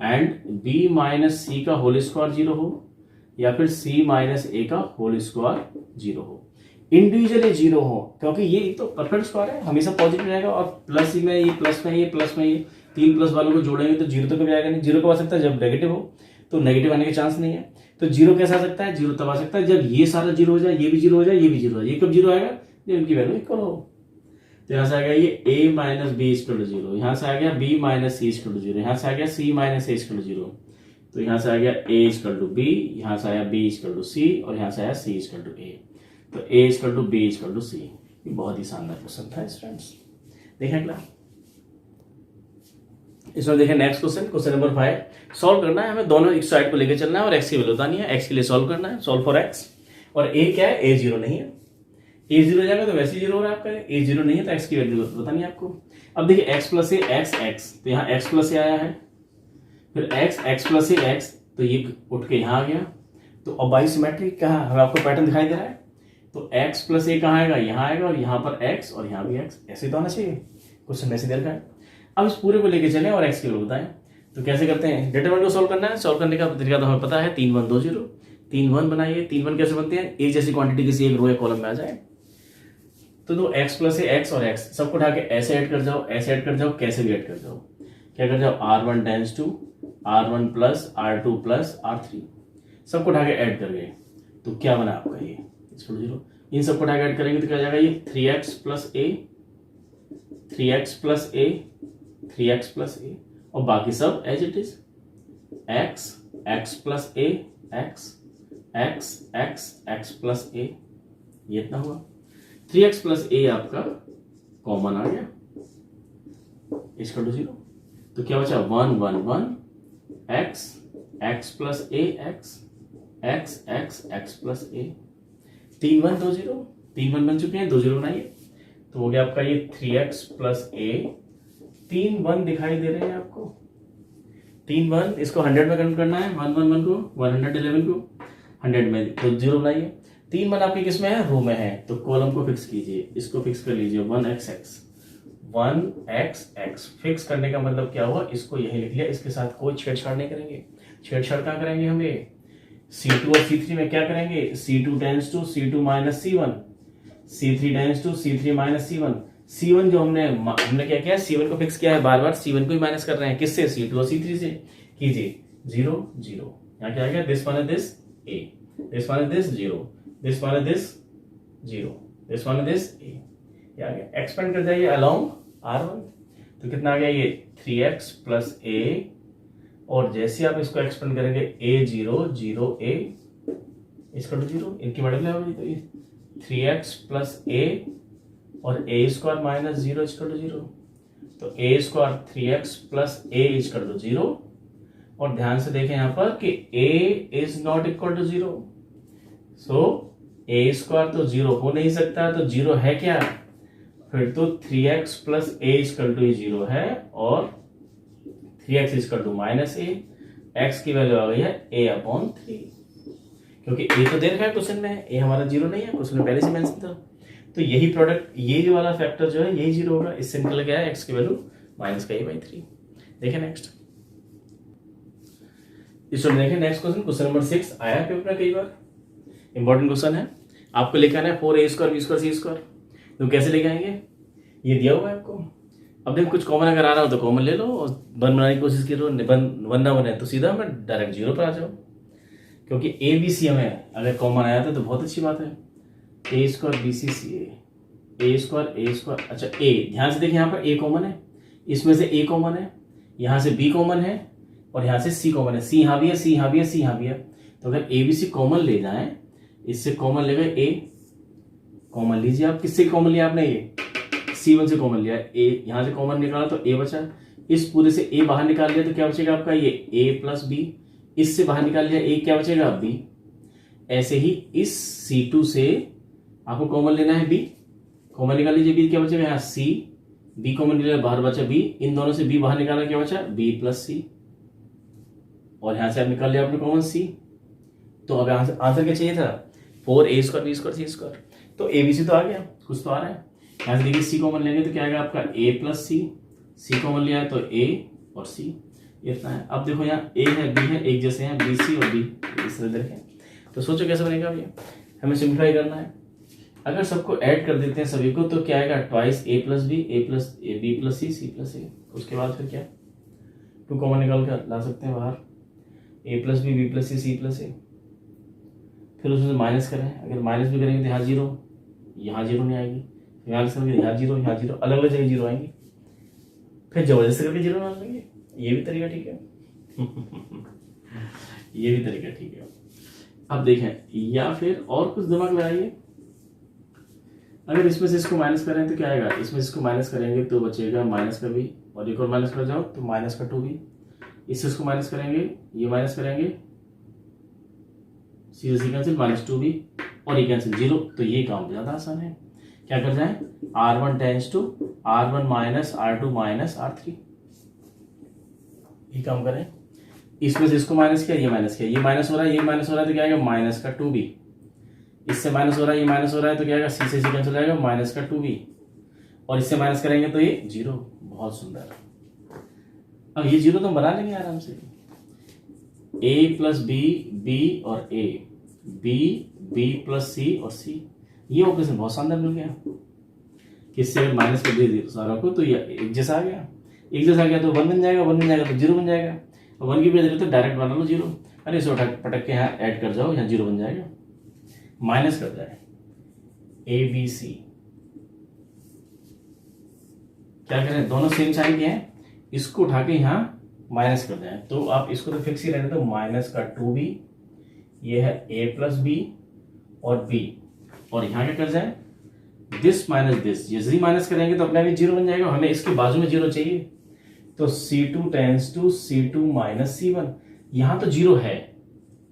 एंड b माइनस सी का होल स्क्वायर जीरो हो, या फिर c माइनस a का होल स्क्वायर जीरो हो। इंडिविजुअली जीरो हो, क्योंकि ये तो परफेक्ट स्क्वायर है, हमेशा पॉजिटिव रहेगा और प्लस में ये प्लस में ये प्लस में ये, तीन प्लस वालों को जोड़ेंगे तो जीरो तो कभी आएगा नहीं। जीरो कब आ सकता है, जब नेगेटिव हो, तो नेगेटिव आने के चांस नहीं है। तो जीरो कैसे आ सकता है, जीरो तब आ सकता है जब ये सारा जीरो हो जाए, ये भी जीरो हो जाए, ये भी जीरो हो जाए। ये कब जीरो आएगा, जब इनकी वैल्यू इक्वल हो। तो यहाँ से आ गया ये a minus B equal to zero, यहाँ से आ गया b minus C equal to zero, यहाँ से आ गया c minus A equal to zero. तो यहाँ से आ गया a इक्वल टू b, यहाँ से आया b इक्वल टू c और यहाँ से आया c इक्वल टू a। तो a equal to b equal to c। ये बहुत ही शानदार क्वेश्चन था स्टूडेंट्स। देखें अगला, इसमें देखें next question, question number 5। Solve करना है हमें, दोनों एक साइड को लेकर चलना है और x की वैल्यू बतानी है। x के लिए सॉल्व करना है, सॉल्व फॉर x। और a क्या है, a जीरो नहीं है, a जीरो जाएगा तो वैसे ही जीरो हो रहा है आपका, a जीरो नहीं है तो x की वैल्यू बतानी है आपको। अब देखिए x प्लस ए x, तो यहाँ x प्लस ए आया है, फिर x प्लस ए x, तो ये उठ के यहाँ आ गया। तो अब बाई सिमेट्रिक कहाँ, हमें आपको पैटर्न दिखाई दे रहा है। तो x प्लस ए कहाँ आएगा, यहाँ आएगा और यहाँ पर x और यहाँ भी x, ऐसे तो आना चाहिए, क्वेश्चन ऐसे दे रखा है। अब इस पूरे को लेके चलें और x की वैल्यू बताएं। तो कैसे करते हैं, डिटरमिनेंट को सॉल्व करना है। सॉल्व करने का तरीका तो हमें पता है, 3 1 2 0। 3 1 बनाइए, 3 1 कैसे बनते हैं, एक जैसी क्वांटिटी किसी एक रो या कॉलम में आ जाए। तो दो x प्लस ए x और x सबको उठा के ऐसे ऐड कर जाओ, ऐसे ऐड कर जाओ, कैसे भी ऐड कर जाओ। क्या कर जाओ, r1 tends to r1 plus r2 plus r3, सबको उठा के ऐड कर गए। तो क्या बना आपका ये इक्वल टू 0। इन सबको उठा के ऐड करेंगे तो क्या जाएगा, ये 3x plus a, 3x plus a, 3x plus a, और बाकी सब as it is, x plus a, x plus a, ये इतना हुआ। 3x प्लस ए आपका कॉमन आ गया, इक्वल टू 0। तो क्या बचा, 1 1 1 x plus a x plus ए। 3 1 2 0, 3 1 बन चुके हैं, 2 0 बनाइए। तो हो गया आपका ये 3x प्लस ए। 3 1 दिखाई दे रहे हैं आपको, 3 1, इसको 100 में कन्वर्ट करना है, 1 1 1 को 111 को 100 में, तो 0 बनाइए। 3 1 आपकी किस में है, रो में है, तो कॉलम को फिक्स कीजिए, इसको फिक्स कर लीजिए, 1x फिक्स करने का मतलब क्या हुआ, इसको यही लिख लिया, इसके साथ कोई छेड़छाड़ नहीं करेंगे। छेड़छाड़ कहाँ करेंगे हमें, C2 और C3 में क्या करेंगे, C2 tends to C2 minus C1, C3 tends to C3 minus C1। C1 जो हमने क्या किया, C1 को फिक्स किया है, बार बार C1 को ही माइनस कर रहे हैं, किससे, C2 और C3 से। कीजिए 0 0, यहाँ क्या आ गया, this minus this A, this minus this 0, this minus this 0, this minus this A, ये आ गया। एक्सपेंड कर जाइए अलोंग R1, तो कितना आ गया ये 3x प्लस A, और जैसे आप इसको एक्सपेंड करेंगे A 0 0 A इसका टू 0, इनकी मल्टीप्लाई होगी, तो ये 3x प्लस A और A स्क्वायर माइनस 0 इसका टू 0, तो A square 3x plus A इसका टू 0। और ध्यान से देखें यहाँ पर कि A is not equal to 0, so A square तो 0 हो नहीं सकता, तो 0 है क्या, फिर तो 3x plus A equal to 0 है और 3x equal to minus A, x की वैल्यू आ गई है A अपॉन 3, क्योंकि A तो दे रखा है क्वेश्चन में, A हमारा 0 नहीं है, क्वेश्चन में पहले से मेंशन था। तो यही प्रोडक्ट, ये जो वाला फैक्टर जो है यही 0 होगा, इससे निकल गया है x की वैल्यू माइनस का A/3। देखें नेक्स्ट, इसमें देखें नेक्स्ट क्वेश्चन, क्वेश्चन नंबर 6 आया पेपर में कई बार, इंपॉर्टेंट क्वेश्चन है। आपको लेकर आना है 4a² b² c²। तो कैसे लेके आएंगे, ये दिया हुआ है आपको, अब देखो कुछ कॉमन अगर आ रहा हो तो कॉमन ले लो और वन बनाने की कोशिश करो, वन ना बने तो सीधा मैं डायरेक्ट जीरो पर आ जाओ, क्योंकि ए बी सी हमें अगर कॉमन आया था तो बहुत अच्छी बात है। ए square B c c a square, अच्छा ए ध्यान से देखिए यहाँ पर ए कॉमन है, इसमें से ए कॉमन है, यहाँ से बी कॉमन है और यहाँ से सी कॉमन है, सी यहाँ भी है, सी यहाँ भी है, सी यहाँ भी है। तो अगर ए बी सी कॉमन ले जाए, इससे कॉमन ले गए ए, कॉमन लीजिए आप, किससे कॉमन लिया आपने ए, C1 से कॉमन लिया, ए यहाँ से कॉमन निकाला तो ए बचा, इस पूरे से ए बाहर निकाल लिया तो क्या बचेगा आपका ये ए प्लस बी, इससे बाहर निकाल लिया ए, क्या बचेगा बी। ऐसे ही इस C2 से आपको कॉमन लेना है बी, कॉमन निकाल लीजिए बी, क्या बचेगा यहाँ सी, बी कॉमन निकाला बाहर बचा बी, इन दोनों से बी बाहर निकाला क्या बचा बी प्लस सी, और यहाँ से आप निकाल लिया आपने कॉमन सी। तो अब आंसर क्या चाहिए था 4a स्क्वायर बी स्क्वायर सी स्क्वायर, तो ए बी सी तो आ गया, कुछ तो आ रहा है। यहाँ से देखिए सी कॉमन लेंगे तो क्या आएगा आपका ए प्लस सी, सी कॉमन लिया है तो ए और सी, इतना है। अब देखो यहाँ ए है बी है एक जैसे हैं, बी सी और बी इस तरह देखें, तो सोचो कैसे बनेगा भैया, हमें सिंप्लीफाई करना है। अगर सबको ऐड कर देते हैं सभी को तो क्या आएगा twice a plus b, a plus a b plus c, c plus a. उसके बाद फिर क्या 2 कॉमन निकाल कर ला सकते हैं बाहर, a plus b, b plus C plus a. फिर उसमें माइनस करें, अगर माइनस भी करेंगे तो यहाँ जीरो, यहाँ जीरो नहीं आएगी, यहाँ जीरो, यहाँ जीरो, अलग अलग जगह जीरो आएंगी, फिर जबरदस्ती करके जीरो ना लेंगे, ये भी तरीका ठीक है। ये भी तरीका ठीक है। अब देखें, या फिर और कुछ दिमाग लगाइए, अगर इसमें से इसको माइनस करें तो क्या आएगा, इसमें से इसको माइनस करेंगे तो बचेगा माइनस का बी, और एक और माइनस कर जाओ तो माइनस का 2b, इससे इसको माइनस करेंगे, ये माइनस करेंगे, सी से कैंसिल, माइनस 2b और ये कैंसिल जीरो। तो ये काम ज्यादा आसान है, क्या कर जाए R1 tends to R1 minus R2 minus R3, ये काम करें। इसमें से इसको माइनस किया, ये माइनस किया, ये माइनस हो रहा है, ये माइनस हो रहा है तो क्या आएगा माइनस का 2b, इससे माइनस हो रहा है, ये माइनस हो रहा है तो क्या आएगा सी से कैंसिल आएगा माइनस का 2b, और इससे माइनस करेंगे तो ये जीरो। बहुत सुंदर। अब ये जीरो तो हम बना लेंगे आराम से, a प्लस बी, बी और a, B, b plus C और सी, ये ऑपरेशन बहुत शानदार मिल गया। किससे अगर माइनस कर दे सारा को तो ये एक जैसा आ गया, एक जैसा आ गया तो 1 बन जाएगा, 1 बन जाएगा तो जीरो बन जाएगा, और 1 की बजाय तो डायरेक्ट बना लो जीरो, अरे इसे पटक के यहाँ ऐड कर जाओ, यहाँ जीरो बन जाएगा। माइनस कर जाए ए बी सी, क्या करें दोनों सेम साइन के हैं, इसको उठा के यहाँ माइनस कर जाए, तो आप इसको तो फिक्स ही रहने दो, माइनस का 2b, ये है a प्लस बी और b, और यहाँ क्या कर जाए दिस माइनस दिस, जैसे ही माइनस करेंगे तो अपने आप जीरो बन जाएगा, हमें इसके बाजू में जीरो चाहिए, तो C2 tends to C2 minus C1, यहाँ तो जीरो है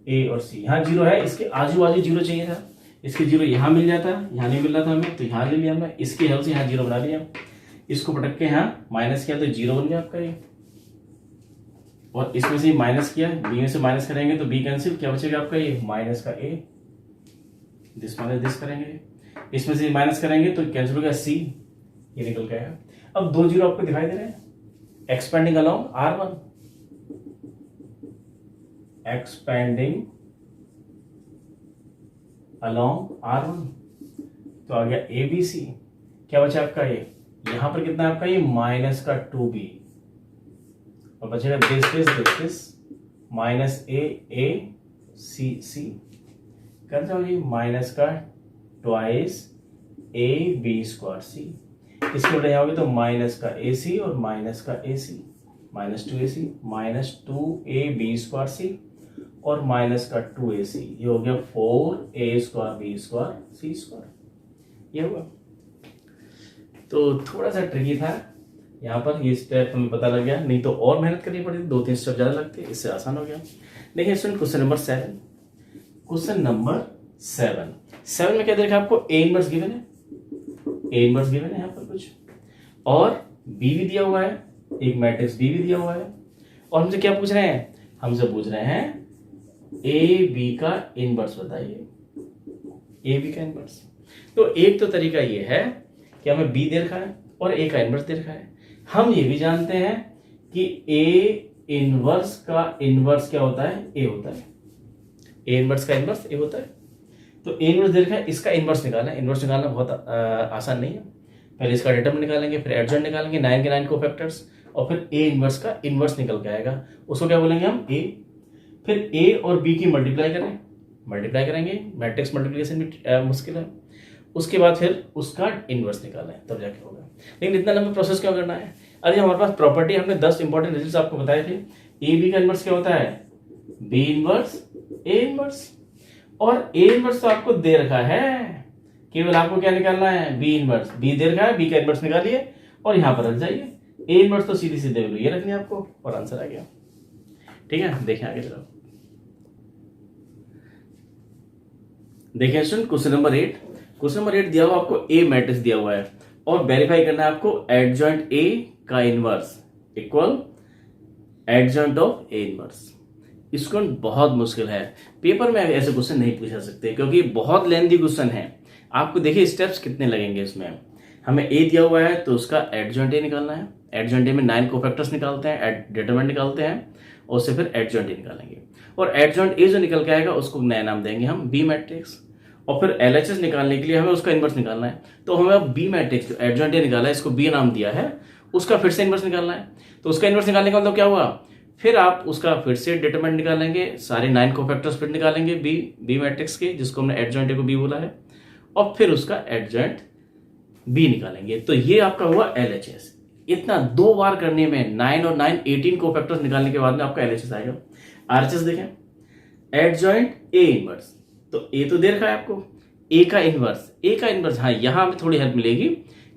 a और c, यहाँ जीरो है, इसके आजू बाजू जीरो चाहिए था, इसके जीरो यहाँ मिल जाता, यहाँ नहीं मिल रहा था हमें तो यहाँ ले लिया मैं, इसके हेल्प से यहाँ जीरो बना लिया, इसको पटक के यहाँ माइनस किया तो जीरो बन गया आपका ये, और इसमें से माइनस किया, बी में से माइनस करेंगे तो बी कैंसिल, क्या बचेगा आपका ये माइनस का ए, दिस माइनस दिस करेंगे, इसमें से माइनस करेंगे तो कैंसिल हो गया सी, ये निकल गया। अब 2 जीरो आपको दिखाई दे रहे हैं, expanding along R1, expanding along R1, तो आ गया ए बी सी, क्या बचा आपका ये, यहां पर कितना आपका ये माइनस का 2b, और बचेगा दिस माइनस ए सी सी, कर जाओ ये माइनस का ट्वाइस ए बी स्क्वायर सी, इसके उल्टा जाओगे तो माइनस का ए सी और माइनस का a c, minus 2ac minus 2ab square c और माइनस का 2ac, ये हो गया 4a स्क्वायर बी स्क्वायर सी स्क्वायर, ये हुआ। तो थोड़ा सा ट्रिकी था यहाँ पर, ये स्टेप हमें पता लग गया, नहीं तो और मेहनत करनी पड़ती, 2-3 स्टेप ज्यादा लगते, इससे आसान हो गया। देखिए student question number 7, question number 7 में क्या देखा आपको, ए इनवर्स गिवन है, ए इनवर्स गिवन है यहाँ पर कुछ, और बी भी दिया हुआ है, एक मैट्रिक्स बी भी दिया हुआ है, और हमसे क्या पूछ रहे हैं, हमसे पूछ रहे हैं ए बी का इनवर्स बताइए, ए बी का इनवर्स। तो एक तो तरीका ये है कि हमें बी दे रखा है और ए का इनवर्स दे रखा है, हम ये भी जानते हैं कि ए इनवर्स का इनवर्स क्या होता है, ए होता है, ए इनवर्स का इनवर्स ए होता है। तो ए इनवर्स दे रखा है, इसका इनवर्स निकालना है, इनवर्स निकालना बहुत आसान नहीं है, पहले इसका डिटर्मिनेंट निकालेंगे, फिर एडजॉइंट निकालेंगे, 9 के 9 कोफैक्टर्स, और फिर ए इनवर्स का इनवर्स निकल के आएगा, उसको क्या बोलेंगे हम ए। फिर ए और बी की मल्टीप्लाई करेंगे, मैट्रिक्स मल्टीप्लिकेशन भी मुश्किल है। उसके बाद फिर उसका इनवर्स निकालना है, तब जाके होगा। लेकिन इतना लंबा प्रोसेस क्यों करना है? अरे हमारे पास प्रॉपर्टी, हमने 10 इंपॉर्टेंट रिजल्ट्स आपको बताए थे। ए बी का इनवर्स क्या होता है? बी इनवर्स ए इनवर्स, और ए इनवर्स तो आपको दे रखा है, केवल आपको क्या निकालना है? B inverse. बी दे रखा है, बी का इनवर्स निकालिए और यहां पर रख जाइए। ए इनवर्स तो सीधी सीधे वैल्यू ये रखनी है आपको, और आंसर आ गया। ठीक है, देखें आगे तरफ। देखिए student, question number 8। Question number 8 दिया हुआ आपको ए मैट्रिक्स दिया हुआ है और वेरीफाई करना है आपको एडजॉइंट ए का inverse equal adjoint of A inverse. इसको बहुत मुश्किल है, पेपर में ऐसे क्वेश्चन नहीं पूछा सकते क्योंकि बहुत लेंथी क्वेश्चन है। आपको देखिए स्टेप्स कितने लगेंगे इसमें। हमें ए दिया हुआ है तो उसका एडजॉइंट ए निकालना है। एडजॉइंट ए में 9 कोफैक्टर्स निकालते हैं, डिटरमिनेंट निकालते हैं, और उससे फिर एडजॉइंट ए निकालेंगे। और एडजॉइंट ए जो निकल के आएगा उसको नया नाम देंगे हम बी मैट्रिक्स। और फिर एलएचएस निकालने के लिए हमें उसका इनवर्स निकालना है, तो हमें अब बी मैट्रिक्स जो एडजॉइंट ए निकाला है, इसको बी नाम दिया है, उसका फिर से इनवर्स निकालना है। तो उसका इनवर्स निकालने का मतलब क्या हुआ? फिर आप उसका फिर से डिटरमिनेंट निकालेंगे, सारे 9 कोफैक्टर्स फिर निकालेंगे बी मैट्रिक्स के, जिसको हमने एडजॉइंट ए को बी बोला है, और फिर उसका एडजॉइंट बी निकालेंगे। तो ये आपका हुआ एलएचएस। इतना 2 बार करने में 9 और 9 18 कोफैक्टर्स निकालने के बाद में आपका एलएचएस आएगा। आरएचएस देखें, एडजॉइंट ए इनवर्स, तो ए तो दे रखा है आपको, ए का इनवर्स, हाँ यहां हमें थोड़ी हेल्प मिलेगी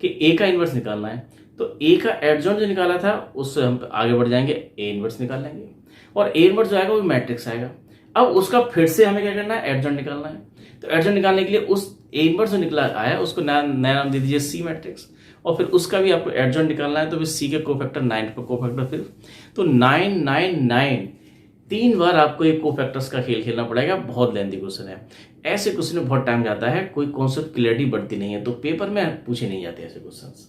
कि ए का इनवर्स निकालना है। तो ए का एडजॉइंट जो निकाला था उससे हम आगे बढ़ जाएंगे, ए इनवर्स निकाल लेंगे, और ए इनवर्स जो आएगा वो मैट्रिक्स आएगा। अब उसका फिर से हमें क्या करना है? एडजॉइंट निकालना है। तो एडजॉइंट निकालने के लिए उस ए इनवर्स जो निकला आया उसको नया नाम दे दीजिए सी मैट्रिक्स, और फिर उसका भी आपको एडजॉइंट निकालना है। तो फिर सी के कोफैक्टर 9 पर कोफैक्टर फिर, तो 9 9 9 3 बार आपको एक कोफैक्टर्स का खेल खेलना पड़ेगा। बहुत लेंथी क्वेश्चन है, ऐसे क्वेश्चन में बहुत टाइम जाता है, कोई कॉन्सेप्ट क्लियरिटी बढ़ती नहीं है, तो पेपर में पूछे नहीं जाते ऐसे क्वेश्चंस।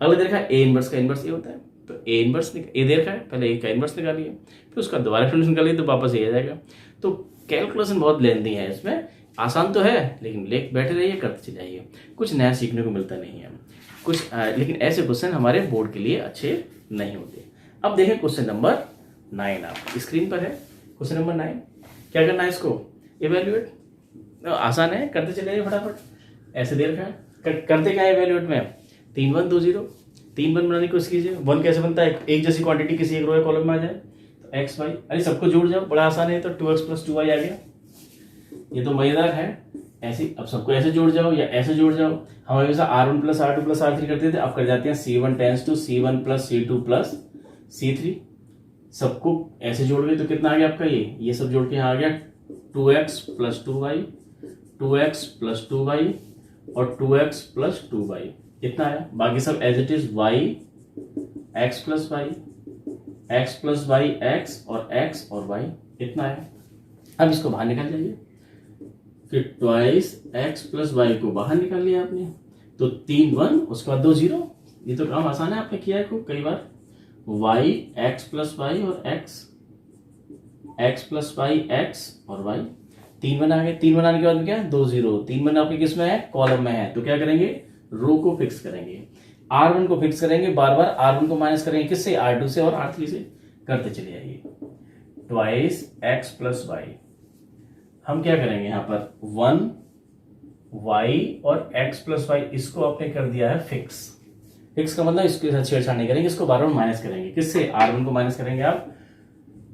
अगला देखा ए इनवर्स का इनवर्स ये होता है, तो ए इनवर्स ए दे रखा है, पहले ए का इनवर्स निकालिए, फिर उसका दोबारा फिर निकालिए, तो वापस ये आ जाएगा। तो कैलकुलेशन बहुत लेंथी है इसमें, आसान तो है लेकिन बैठे रहिए, करते चले जाइए, कुछ नया सीखने को मिलता नहीं है कुछ। लेकिन ऐसे क्वेश्चन हमारे बोर्ड के लिए अच्छे नहीं होते। अब देखें क्वेश्चन नंबर 9, आप स्क्रीन पर है क्वेश्चन नंबर 9। क्या करना है इसको? इवेल्युएट। आसान है, करते चले जाइए फटाफट। ऐसे दे रखा है, करते क्या है इवेल्युएट में? 3 1 2 0, 3 1 बनाने की कोशिश कीजिए। 1 कैसे बनता है? एक जैसी क्वांटिटी किसी एक रो या कॉलम में आ जाए, तो एक्स वाई, अरे सबको जोड़ जाओ, बड़ा आसान है। तो 2x + 2y आ गया, ये तो मजेदार है। ऐसे अब सबको ऐसे जोड़ जाओ या ऐसे जोड़ जाओ। हम हमेशा R1 + R2 + R3 करते थे, अब कर जाते हैं C1 tends to C1 + C2 + C3। सबको ऐसे जोड़ गए तो कितना आ गया आपका? ये सब जोड़ के यहाँ आ गया 2x + 2y, 2x + 2y और 2x + 2y, इतना आया। बाकी सब as it is y, x + y, x + y, x और y, इतना है। अब इसको बाहर निकाल जाइए, फिर ट्वाइस x + y को बाहर निकाल लिया आपने, तो 3 1, उसके बाद 2 0। ये तो काम आसान है, आपने किया है कई बार। y, x + y और x + y, x और y, 3 1 आ गए। 3 1 आने के बाद क्या है? 2 0। 3 1 आपके किस में है? कॉलम में है, तो क्या करेंगे? रो को फिक्स करेंगे, R1 को फिक्स करेंगे, बार बार R1 को माइनस करेंगे, किससे? R2 से और R3 से, करते चले जाइए। ट्वाइस x + y, हम क्या करेंगे यहाँ पर? 1 y और x + y, इसको आपने कर दिया है फिक्स। फिक्स का मतलब इसके साथ छेड़छाड़ नहीं करेंगे, इसको बार बार माइनस करेंगे, किससे? R1 को माइनस करेंगे आप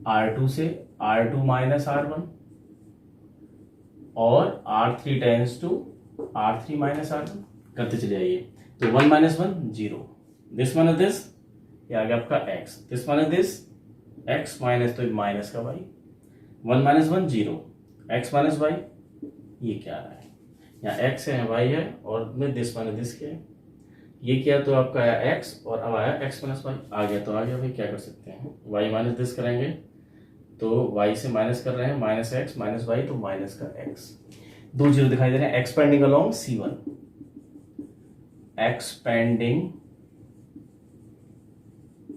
R2 से, R2 - R1, और R3 tends to R3 - R1, करते चले जाइए। तो 1 - 1 0, दिस माइनस दिस, ये आ गया आपका x, this minus this, x minus, तो माइनस का y, 1 - 1 0, x माइनस y, ये क्या आ रहा है? यहाँ x है, y है, और में दिस माइनस दिस के, ये क्या? तो आपका आया x, और अब आया x - y, आ गया तो आ गया भाई, क्या कर सकते हैं? y माइनस दिस करेंगे, तो y से माइनस कर रहे हैं, -x - y, तो माइनस का x, 2 0 दिखाई दे रहे हैं। Expanding along C1, expanding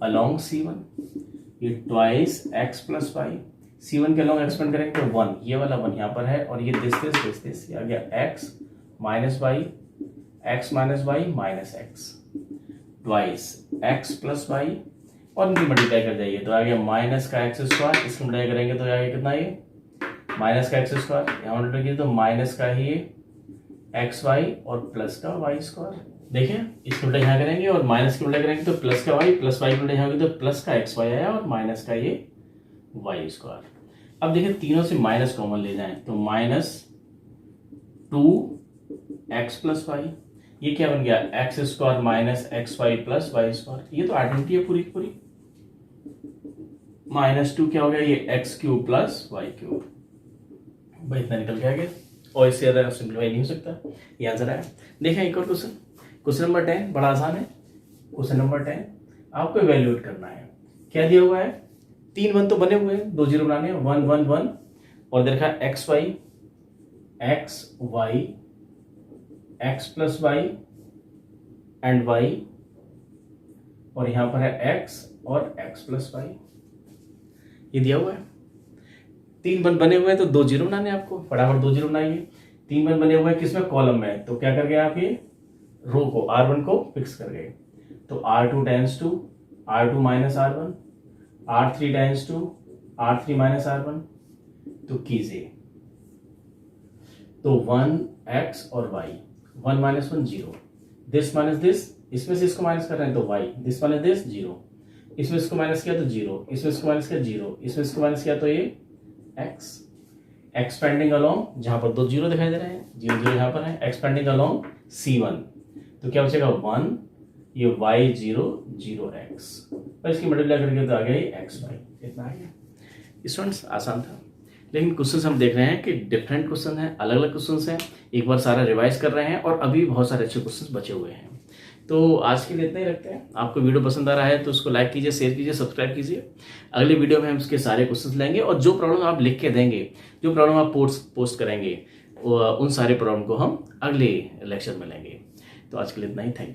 along C1, ये ट्वाइस x + y, C1 के अलोंग एक्सपेंड करेंगे तो 1, ये वाला 1 यहाँ पर है, और ये दिस आ गया x - y, X minus Y minus X twice X plus Y, और इनकी मल्टीप्लाई कर जाइए तो आ गया माइनस का एक्स स्क्वायर, इसको मल्टीप्लाई करेंगे तो आ गया कितना, ये माइनस का एक्स स्क्वायर, यहाँ मल्टीप्लाई कीजिए तो माइनस का ही एक्स वाई और प्लस का वाई स्क्वायर। देखिए इसको मल्टीप्लाई यहाँ करेंगे और माइनस की मल्टीप्लाई करेंगे तो प्लस का वाई, प्लस वाई मल्टीप्लाई यहाँ होगी तो प्लस का एक्स वाई आया और माइनस का ये वाई स्क्वायर। अब देखिए तीनों से माइनस कॉमन ले जाएं तो माइनस 2x प्लस वाई, ये क्या बन गया X square minus X Y plus Y square. ये तो आइडेंटिटी है पूरी पूरी। माइनस 2 क्या हो गया, ये X cube plus Y cube, भाई इतना निकल के आ गया और इससे ज्यादा सिंप्लीफाई नहीं हो सकता। ये आंसर है। देखें एक और क्वेश्चन, क्वेश्चन नंबर 10 बड़ा आसान है। क्वेश्चन नंबर 10 आपको इवेल्युएट करना है। क्या दिया हुआ है, 3 1 तो बने हुए हैं, 2 0 बनाने हैं, 1 1 1 और देखा X Y X plus Y and Y, और यहां पर है एक्स और एक्स प्लस वाई, ये दिया हुआ है। 3 1 बने हुए हैं तो 2 0 बनाने हैं आपको, फटाफट 2 0 बनाइए। 3 1 बने हुए हैं किसमें, कॉलम में, तो क्या कर गए आप, ये रो को R1 को फिक्स कर गए तो R2 tends to R2 minus R1, R3 tends to R3 minus R1, तो कीजिए तो 1x और y, 1 minus 1 0, this minus this, इसमें से इसको माइनस कर रहे हैं तो y, दिस माइनस दिस 0, इसमें इसको माइनस किया तो 0, इसमें इसको माइनस किया 0, इसमें इसको माइनस किया तो ये x, एक्सपेंडिंग अलोंग, जहां पर 2 0 दिखाई दे रहे हैं, 0 0 यहां पर है, एक्सपेंडिंग अलोंग C1, तो क्या बचेगा 1, ये y 0 0 x, और इसकी मल्टीप्लाई करके तो आ गया ये x y, इतना आ गया। स्टूडेंट्स आसान था, लेकिन क्वेश्चंस हम देख रहे हैं कि डिफरेंट क्वेश्चन हैं, अलग अलग क्वेश्चंस हैं, एक बार सारा रिवाइज कर रहे हैं और अभी बहुत सारे अच्छे क्वेश्चंस बचे हुए हैं। तो आज के लिए इतना ही रखते हैं। आपको वीडियो पसंद आ रहा है तो उसको लाइक कीजिए, शेयर कीजिए, सब्सक्राइब कीजिए। अगले वीडियो में हम इसके सारे क्वेश्चंस लेंगे और जो प्रॉब्लम आप लिख के देंगे, जो प्रॉब्लम आप पोस्ट करेंगे, उन सारे प्रॉब्लम को हम अगले लेक्चर में लेंगे। तो आज के लिए इतना ही, थैंक यू।